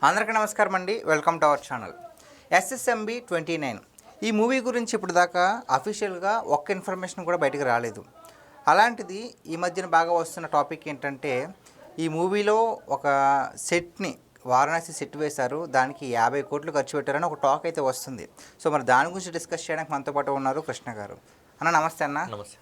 అందరికీ నమస్కారం అండి. Welcome to our channel. SSMB 29 ఈ మూవీ గురించి ఇప్పుడు దాకా అఫీషియల్గా ఒక్క ఇన్ఫర్మేషన్ కూడా బయటకు రాలేదు. అలాంటిది ఈ మధ్యన బాగా వస్తున్న టాపిక్ ఏంటంటే ఈ మూవీలో ఒక సెట్ని వారణాసి సెట్ వేశారు, దానికి 50 కోట్లు ఖర్చు పెట్టారని ఒక టాక్ అయితే వస్తుంది. సో మరి దాని గురించి డిస్కస్ చేయడానికి మనతో పాటు ఉన్నారు కృష్ణ గారు. అన్న నమస్తే. నమస్తే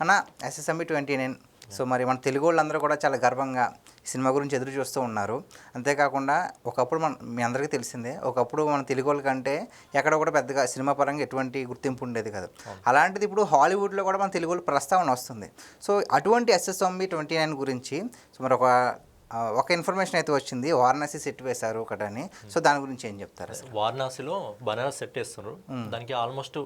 అన్న. ఎస్ఎస్ఎంబి 29 సో మరి మన తెలుగు వాళ్ళందరూ కూడా చాలా గర్వంగా సినిమా గురించి ఎదురు చూస్తూ ఉన్నారు. అంతేకాకుండా ఒకప్పుడు మీ అందరికీ తెలిసిందే, ఒకప్పుడు మన తెలుగు వాళ్ళకంటే ఎక్కడ కూడా పెద్దగా సినిమా పరంగా ఎటువంటి గుర్తింపు ఉండేది కాదు. అలాంటిది ఇప్పుడు హాలీవుడ్లో కూడా మన తెలుగు వాళ్ళ ప్రస్తావన వస్తుంది. సో అటువంటి ఎస్ఎస్ఎంబి 29 గురించి సో మరి ఒక ఇన్ఫర్మేషన్ అయితే వచ్చింది, వారణాసి సెట్ వేశారు ఒకటని. సో దాని గురించి ఏం చెప్తారు? వారణాసిలో బనారస్ సెట్ వేస్తున్నారు. దానికి ఆల్మోస్ట్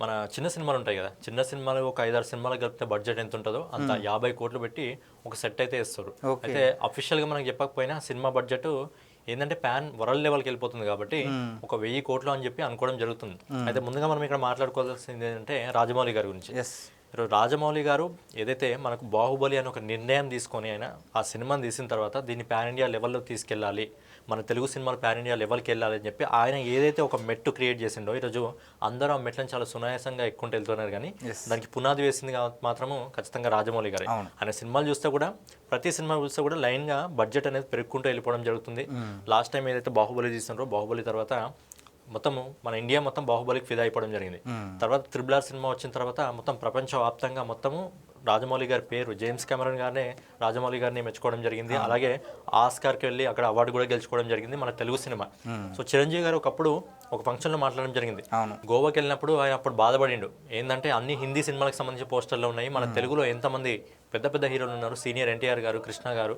మన చిన్న సినిమాలు ఉంటాయి కదా, చిన్న సినిమాలు ఒక 5-6 సినిమాలు కలిపితే బడ్జెట్ ఎంత ఉంటుందో అంత 50 కోట్లు పెట్టి ఒక సెట్ అయితే వేస్తారు. అయితే అఫీషియల్గా మనకు చెప్పకపోయినా సినిమా బడ్జెట్ ఏంటంటే పాన్ వరల్డ్ లెవెల్కి వెళ్ళిపోతుంది కాబట్టి ఒక 1000 కోట్లు అని చెప్పి అనుకోవడం జరుగుతుంది. అయితే ముందుగా మనం ఇక్కడ మాట్లాడుకోవాల్సింది ఏంటంటే రాజమౌళి గారి గురించి. ఈరోజు రాజమౌళి గారు ఏదైతే మనకు బాహుబలి అని ఒక నిర్ణయం తీసుకొని ఆయన ఆ సినిమాని తీసిన తర్వాత దీన్ని పాన్ ఇండియా లెవెల్లో తీసుకెళ్ళాలి, మన తెలుగు సినిమాలు పాన్ ఇండియా లెవెల్కి వెళ్ళాలి అని చెప్పి ఆయన ఏదైతే ఒక మెట్టు క్రియేట్ చేసిండో ఈరోజు అందరూ ఆ మెట్లను చాలా సునాయాసంగా ఎక్కుంటూ వెళ్తున్నారు. కానీ దానికి పునాది వేసింది మాత్రము ఖచ్చితంగా రాజమౌళి గారే. ఆయన సినిమాలు చూస్తే కూడా ప్రతి సినిమా చూస్తే కూడా లైన్గా బడ్జెట్ అనేది పెరుగుకుంటూ వెళ్ళిపోవడం జరుగుతుంది. లాస్ట్ టైం ఏదైతే బాహుబలి తీసినారో బాహుబలి తర్వాత మొత్తము మన ఇండియా మొత్తం బాహుబలికి ఫిదా అయిపోవడం జరిగింది. తర్వాత RRR సినిమా వచ్చిన తర్వాత మొత్తం ప్రపంచవ్యాప్తంగా మొత్తము రాజమౌళి గారి పేరు, జేమ్స్ కెమెరన్ గారినే రాజమౌళి గారిని మెచ్చుకోవడం జరిగింది. అలాగే ఆస్కార్కి వెళ్ళి అక్కడ అవార్డు కూడా గెలుచుకోవడం జరిగింది మన తెలుగు సినిమా. సో చిరంజీవి గారు ఒకప్పుడు ఒక ఫంక్షన్లో మాట్లాడడం జరిగింది. గోవాకి వెళ్ళినప్పుడు ఆయన అప్పుడు బాధపడిండు, ఏంటంటే అన్ని హిందీ సినిమాలకు సంబంధించిన పోస్టర్లు ఉన్నాయి, మన తెలుగులో ఎంతమంది పెద్ద పెద్ద హీరోలు ఉన్నారు, సీనియర్ ఎన్టీఆర్ గారు, కృష్ణ గారు,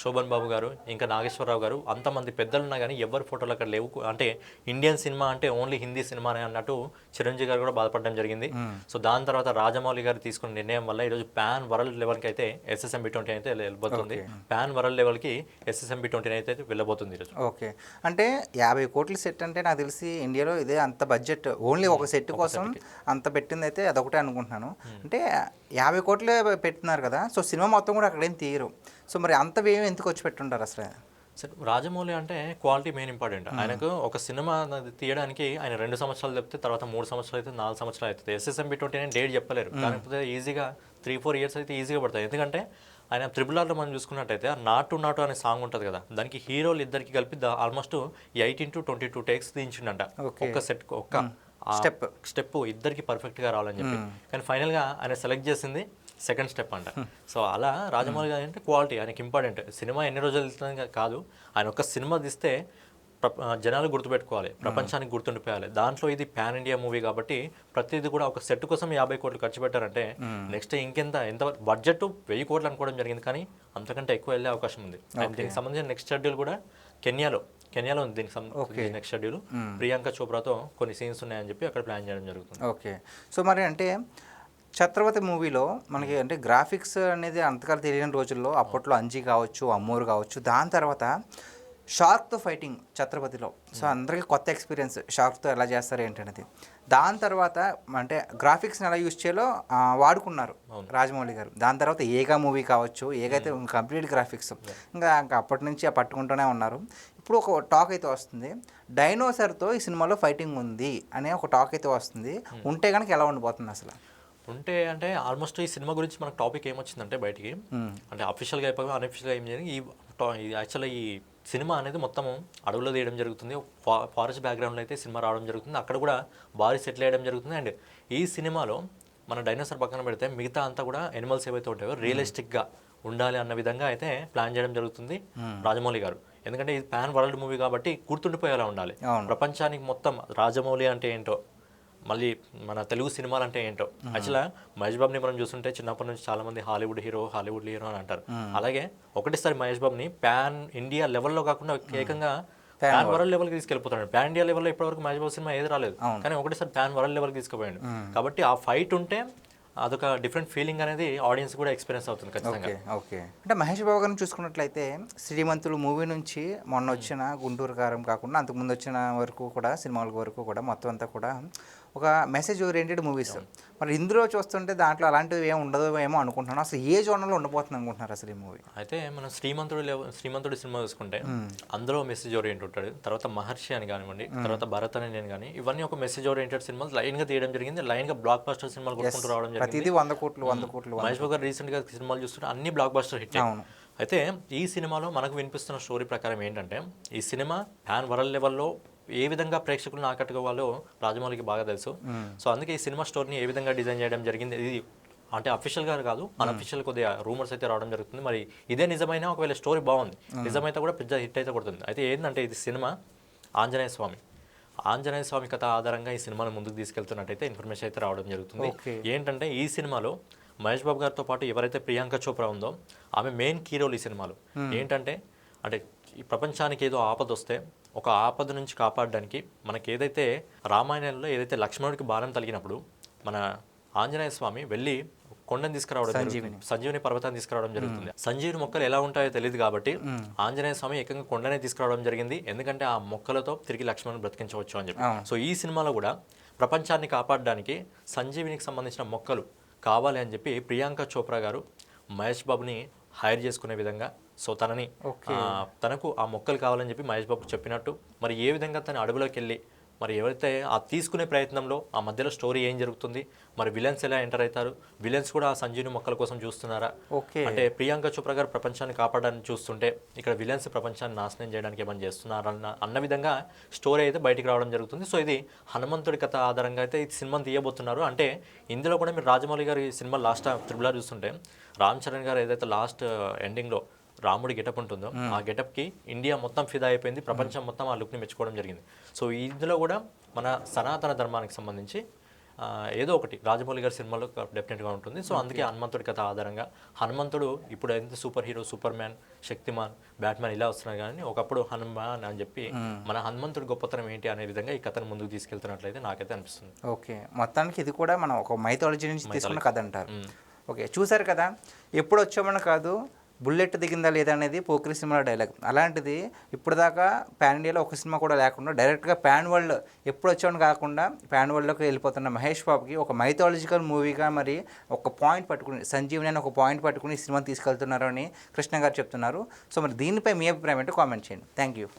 శోభన్ బాబు గారు, ఇంకా నాగేశ్వరరావు గారు, అంతమంది పెద్దలు ఉన్నా కానీ ఎవరి ఫోటోలు అక్కడ లేవు, అంటే ఇండియన్ సినిమా అంటే ఓన్లీ హిందీ సినిమానే అన్నట్టు చిరంజీవి గారు కూడా బాధపడడం జరిగింది. సో దాని తర్వాత రాజమౌళి గారు తీసుకున్న నిర్ణయం వల్ల ఈరోజు పాన్ వరల్డ్ లెవెల్కి అయితే ఎస్ఎస్ఎంబి 29 అయితే వెళ్ళబోతుంది. పాన్ వరల్డ్ లెవెల్కి ఎస్ఎస్ఎంబి 29 అయితే వెళ్ళబోతుంది ఈరోజు. ఓకే, అంటే 50 కోట్ల సెట్ అంటే నాకు తెలిసి ఇండియాలో ఇదే అంత బడ్జెట్ ఓన్లీ ఒక సెట్ కోసం అంత పెట్టింది అయితే అదొకటే అనుకుంటున్నాను. అంటే 50 కోట్లే పెట్టున్నారు కదా, సో సినిమా మొత్తం కూడా అక్కడేం తీయరు. సో మరి అంత వ్యయం ఎందుకు వచ్చి పెట్టుంటారు అసలు? సార్ రాజమౌళి అంటే క్వాలిటీ మెయిన్ ఇంపార్టెంట్. ఆయనకు ఒక సినిమా తీయడానికి ఆయన 2 సంవత్సరాలు చెప్తే తర్వాత 3 సంవత్సరాలు అయితే 4 సంవత్సరాలు అవుతుంది. ఎస్ఎస్ఎంబి 29 డేట్ చెప్పలేరు, కాకపోతే ఈజీగా 3-4 ఇయర్స్ అయితే ఈజీగా పడతాయి. ఎందుకంటే ఆయన RRRలో మనం చూసుకున్నట్టయితే నాటు నాటు అనే సాంగ్ ఉంటుంది కదా, దానికి హీరోలు ఇద్దరికి కలిపి ఆల్మోస్ట్ 18-22 టేక్స్ దించిండంట ఒక్క సెట్, ఒక్క స్టెప్ ఇద్దరికి పర్ఫెక్ట్గా రావాలని చెప్పి. కానీ ఫైనల్గా ఆయన సెలెక్ట్ చేసింది సెకండ్ స్టెప్ అంట. సో అలా రాజమౌళి గారు అంటే క్వాలిటీ ఆయనకి ఇంపార్టెంట్. సినిమా ఎన్ని రోజులు వెళ్తుంది కాదు, ఆయన ఒక సినిమా తీస్తే జనాలు గుర్తుపెట్టుకోవాలి, ప్రపంచానికి గుర్తుండిపోయాలి. దాంట్లో ఇది పాన్ ఇండియా మూవీ కాబట్టి ప్రతిదీ కూడా ఒక సెట్ కోసం 50 కోట్లు ఖర్చు పెట్టారంటే నెక్స్ట్ ఎంత బడ్జెట్ 1000 కోట్లు అనుకోవడం జరిగింది, కానీ అంతకంటే ఎక్కువ వెళ్ళే అవకాశం ఉంది. దీనికి సంబంధించిన నెక్స్ట్ షెడ్యూల్ కూడా కెన్యాలో ఉంది. దీనికి సంబంధించి నెక్స్ట్ షెడ్యూల్ ప్రియాంక చోప్రాతో కొన్ని సీన్స్ ఉన్నాయని చెప్పి అక్కడ ప్లాన్ చేయడం జరుగుతుంది. ఓకే, సో మరి అంటే ఛత్రపతి మూవీలో మనకి అంటే గ్రాఫిక్స్ అనేది అంతకాలం తెలియని రోజుల్లో అప్పట్లో అంజీ కావచ్చు, అమ్మూరు కావచ్చు, దాని తర్వాత షార్క్తో ఫైటింగ్ ఛత్రపతిలో. సో అందరికీ కొత్త ఎక్స్పీరియన్స్, షార్క్తో ఎలా చేస్తారు ఏంటనేది. దాని తర్వాత అంటే గ్రాఫిక్స్ని ఎలా యూజ్ చేయాలో వాడుకున్నారు రాజమౌళి గారు. దాని తర్వాత ఏగా మూవీ కావచ్చు, ఏగైతే కంప్లీట్ గ్రాఫిక్స్ ఇంకా అప్పటి నుంచి పట్టుకుంటూనే ఉన్నారు. ఇప్పుడు ఒక టాక్ అయితే వస్తుంది, డైనోసార్తో ఈ సినిమాలో ఫైటింగ్ ఉంది అనే ఒక టాక్ అయితే వస్తుంది. ఉంటే కనుక ఎలా ఉండిపోతుంది అసలు? ఉంటే అంటే ఆల్మోస్ట్ ఈ సినిమా గురించి మనకు టాపిక్ ఏమొచ్చిందంటే బయటికి, అంటే అఫీషియల్గా అయిపోయి అన్అఫీషియల్గా ఏం చేయాలి, ఈ యాక్చువల్గా ఈ సినిమా అనేది మొత్తం అడవులో తీయడం జరుగుతుంది. ఫారెస్ట్ బ్యాక్గ్రౌండ్లో అయితే సినిమా రావడం జరుగుతుంది, అక్కడ కూడా భారీ సెటిల్ వేయడం జరుగుతుంది. అండ్ ఈ సినిమాలో మన డైనోసార్ పక్కన పెడితే మిగతా అంతా కూడా ఎనిమల్స్ ఏవైతే ఉంటాయో రియలిస్టిక్గా ఉండాలి అన్న విధంగా అయితే ప్లాన్ చేయడం జరుగుతుంది రాజమౌళి గారు. ఎందుకంటే ఇది పాన్ వరల్డ్ మూవీ కాబట్టి గుర్తుండిపోయేలా ఉండాలి ప్రపంచానికి మొత్తం. రాజమౌళి అంటే ఏంటో, మళ్ళీ మన తెలుగు సినిమాలు అంటే ఏంటో. యాక్చువల్గా మహేష్ బాబుని మనం చూస్తుంటే చిన్నప్పటి నుంచి చాలా మంది హాలీవుడ్ హీరో అని అంటారు. అలాగే ఒకటేసారి మహేష్ బాబుని పాన్ ఇండియా లెవెల్లో కాకుండా ఏకంగా పాన్ వరల్డ్ లెవెల్కి తీసుకెళ్ళిపోతాడు. పాన్ ఇండియా లెవెల్లో ఇప్పటివరకు మహేష్ బాబు సినిమా ఏది రాలేదు, కానీ ఒకటేసారి పాన్ వరల్డ్ లెవెల్కి తీసుకుపోయాడు. కాబట్టి ఆ ఫైట్ ఉంటే అదొక డిఫరెంట్ ఫీలింగ్ అనేది ఆడియన్స్ కూడా ఎక్స్పీరియన్స్ అవుతుంది ఖచ్చితంగా. ఓకే, అంటే మహేష్ బాబు గారిని చూసుకున్నట్లయితే శ్రీమంతులు మూవీ నుంచి మొన్న వచ్చిన గుంటూరు కారం కాకుండా అంతకుముందు వచ్చిన వరకు కూడా సినిమాల వరకు కూడా మొత్తం అంతా కూడా ఒక మెసేజ్ ఓరియంటెడ్ మూవీస్. మరి ఇందులో చూస్తుంటే దాంట్లో అలాంటివి ఏమి ఉండదు ఏమో అనుకుంటున్నాను. అసలు ఏ జోనర్లో ఉండబోతుంది అనుకుంటున్నారు అసలు ఈ మూవీ? అయితే మనం శ్రీమంతుడి సినిమా చూసుకుంటే అందులో మెసేజ్ ఓరియంట్ ఉంటాడు. తర్వాత మహర్షి అని కానివ్వండి, తర్వాత భరత్ అని నేను కానీ, ఇవన్నీ ఒక మెసేజ్ ఓరియంటెడ్ సినిమాలు లైన్గా తీయడం జరిగింది. లైన్గా బ్లాక్ బస్టర్ సినిమాలు కొట్టుకుంటూ రావడం జరిగింది. ప్రతిదీ 100 కోట్లు. మహేష్ బాబు గారు రీసెంట్గా సినిమాలు చూస్తుంటే అన్ని బ్లాక్ బస్టర్ హిట్. అయితే ఈ సినిమాలో మనకు వినిపిస్తున్న స్టోరీ ప్రకారం ఏంటంటే, ఈ సినిమా ప్యాన్ వరల్డ్ లెవెల్లో ఏ విధంగా ప్రేక్షకులను ఆకట్టుకోవాలో రాజమౌళికి బాగా తెలుసు. సో అందుకే ఈ సినిమా స్టోరీని ఏ విధంగా డిజైన్ చేయడం జరిగింది, ఇది అంటే అఫీషియల్గా కాదు, అన్అఫీషియల్ కొద్దిగా రూమర్స్ అయితే రావడం జరుగుతుంది. మరి ఇదే నిజమైనా ఒకవేళ స్టోరీ బాగుంది, నిజమైతే కూడా పెద్ద హిట్ అయితే కొడుతుంది. అయితే ఏంటంటే ఇది సినిమా ఆంజనేయ స్వామి కథ ఆధారంగా ఈ సినిమాను ముందుకు తీసుకెళ్తున్నట్టయితే ఇన్ఫర్మేషన్ అయితే రావడం జరుగుతుంది. ఏంటంటే ఈ సినిమాలో మహేష్ బాబు గారితో పాటు ఎవరైతే ప్రియాంక చోప్రా ఉందో ఆమె మెయిన్ కీ రోల్ ఈ సినిమాలో. ఏంటంటే అంటే ఈ ప్రపంచానికి ఏదో ఆపద వస్తే ఒక ఆపద నుంచి కాపాడడానికి మనకి ఏదైతే రామాయణంలో ఏదైతే లక్ష్మణుడికి బాణం తగిలినప్పుడు మన ఆంజనేయ స్వామి వెళ్ళి కొండను తీసుకురావడం జరుగుతుంది, సంజీవిని పర్వతాన్ని తీసుకురావడం జరుగుతుంది. సంజీవిని మొక్కలు ఎలా ఉంటాయో తెలియదు కాబట్టి ఆంజనేయ స్వామి ఏకంగా కొండనే తీసుకురావడం జరిగింది, ఎందుకంటే ఆ మొక్కలతో తిరిగి లక్ష్మణుని బ్రతికించవచ్చు అని చెప్పి. సో ఈ సినిమాలో కూడా ప్రపంచాన్ని కాపాడడానికి సంజీవినికి సంబంధించిన మొక్కలు కావాలి అని చెప్పి ప్రియాంక చోప్రా గారు మహేష్ బాబుని హైర్ చేసుకునే విధంగా, సో తనకు ఆ మొక్కలు కావాలని చెప్పి మహేష్ బాబు చెప్పినట్టు మరి ఏ విధంగా తన అడవిలోకి వెళ్ళి మరి ఎవరైతే ఆ తీసుకునే ప్రయత్నంలో ఆ మధ్యలో స్టోరీ ఏం జరుగుతుంది, మరి విలన్స్ ఎలా ఎంటర్ అవుతారు, విలన్స్ కూడా ఆ సంజీవిని మొక్కల కోసం చూస్తున్నారా, అంటే ప్రియాంక చోప్రా గారు ప్రపంచాన్ని కాపాడడానికి చూస్తుంటే ఇక్కడ విలన్స్ ప్రపంచాన్ని నాశనం చేయడానికి ఏమైనా చేస్తున్నారా అన్న విధంగా స్టోరీ అయితే బయటికి రావడం జరుగుతుంది. సో ఇది హనుమంతుడి కథ ఆధారంగా అయితే ఈ సినిమాని తీయబోతున్నారు. అంటే ఇందులో కూడా మీరు రాజమౌళి గారి సినిమా లాస్ట్ త్రిబుల్ ఆర్ చూస్తుంటే రామ్ చరణ్ గారు ఏదైతే లాస్ట్ ఎండింగ్లో రాముడి గెటప్ ఉంటుందో ఆ గెటప్కి ఇండియా మొత్తం ఫిదా అయిపోయింది, ప్రపంచం మొత్తం ఆ లుక్ని మెచ్చుకోవడం జరిగింది. సో ఇందులో కూడా మన సనాతన ధర్మానికి సంబంధించి ఏదో ఒకటి రాజమౌళి గారి సినిమాలో డెఫినెట్గా ఉంటుంది. సో అందుకే హనుమంతుడి కథ ఆధారంగా హనుమంతుడు ఇప్పుడు ఎంత super hero, super man, Shaktimaan, Batman ఇలా వస్తున్నారు కానీ ఒకప్పుడు హనుమాన్ అని చెప్పి మన హనుమంతుడి గొప్పతనం ఏంటి అనే విధంగా ఈ కథను ముందుకు తీసుకెళ్తున్నట్లయితే నాకైతే అనిపిస్తుంది. ఓకే, మొత్తానికి ఇది కూడా మనం ఒక మైథాలజీ నుంచి తీసుకున్న కథ అంటారు. ఓకే, చూసారు కదా, ఎప్పుడు వచ్చామని కాదు బుల్లెట్ దిగిందా లేదా అనేది పోకిరి సినిమా డైలాగ్. అలాంటిది ఇప్పుడు దాకా పాన్ ఇండియాలో ఒక సినిమా కూడా లేకుండా డైరెక్ట్గా పాన్ వరల్డ్ ఎప్పుడు వచ్చామని కాకుండా పాన్ వరల్డ్లోకి వెళ్ళిపోతున్న మహేష్ బాబుకి ఒక మైథాలజికల్ మూవీగా మరి ఒక పాయింట్ పట్టుకుని సంజీవని అని ఒక పాయింట్ పట్టుకుని ఈ సినిమాని తీసుకెళ్తున్నారు అని కృష్ణ గారు చెప్తున్నారు. సో మరి దీనిపై మీ అభిప్రాయం ఏంటో కామెంట్ చేయండి. Thank you.